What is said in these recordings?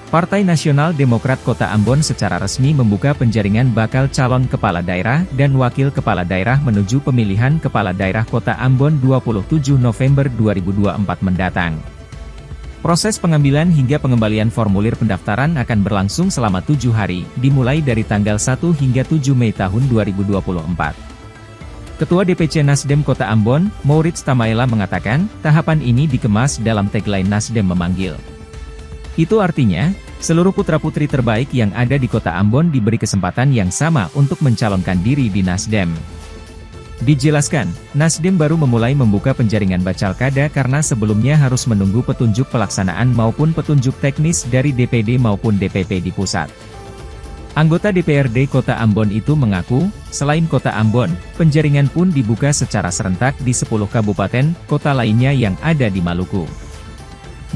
Partai Nasional Demokrat Kota Ambon secara resmi membuka penjaringan bakal calon kepala daerah dan wakil kepala daerah menuju pemilihan kepala daerah Kota Ambon 27 November 2024 mendatang. Proses pengambilan hingga pengembalian formulir pendaftaran akan berlangsung selama 7 hari, dimulai dari tanggal 1 hingga 7 Mei tahun 2024. Ketua DPC Nasdem Kota Ambon, Mourits Tamaela mengatakan, tahapan ini dikemas dalam tagline Nasdem Memanggil. Itu artinya, seluruh putra-putri terbaik yang ada di Kota Ambon diberi kesempatan yang sama untuk mencalonkan diri di Nasdem. Dijelaskan, Nasdem baru memulai membuka penjaringan Bacalkada karena sebelumnya harus menunggu petunjuk pelaksanaan maupun petunjuk teknis dari DPD maupun DPP di pusat. Anggota DPRD Kota Ambon itu mengaku, selain Kota Ambon, penjaringan pun dibuka secara serentak di 10 kabupaten kota lainnya yang ada di Maluku.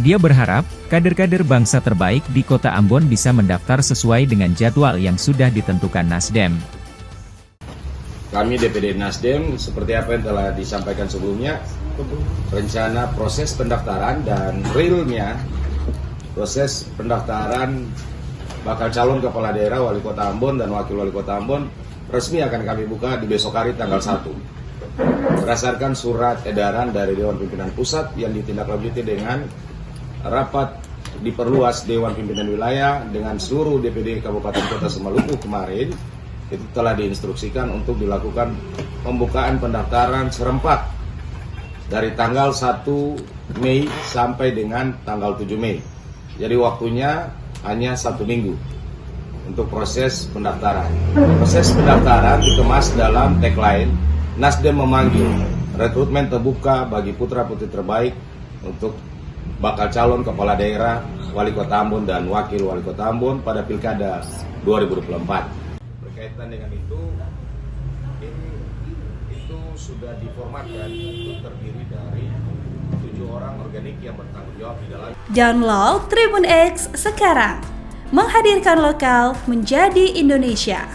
Dia berharap, kader-kader bangsa terbaik di Kota Ambon bisa mendaftar sesuai dengan jadwal yang sudah ditentukan Nasdem. Kami DPD Nasdem, seperti apa yang telah disampaikan sebelumnya, rencana proses pendaftaran dan realnya proses pendaftaran bakal calon kepala daerah wali kota Ambon dan wakil wali kota Ambon resmi akan kami buka di besok hari tanggal 1. Berdasarkan surat edaran dari Dewan Pimpinan Pusat yang ditindaklanjuti dengan rapat diperluas Dewan Pimpinan Wilayah dengan seluruh DPD Kabupaten Kota Semaluku kemarin, itu telah diinstruksikan untuk dilakukan pembukaan pendaftaran serempak dari tanggal 1 Mei sampai dengan tanggal 7 Mei. Jadi waktunya hanya 1 minggu untuk proses pendaftaran. Proses pendaftaran dikemas dalam tagline Nasdem Memanggil, rekrutmen terbuka bagi putra-putri terbaik untuk bakal calon kepala daerah, wali kota Ambon dan wakil wali kota Ambon pada Pilkada 2024. Berkaitan dengan itu sudah diformatkan untuk terdiri dari 7 orang organik yang bertanggung jawab di dalam. Download Tribun X sekarang, menghadirkan lokal menjadi Indonesia.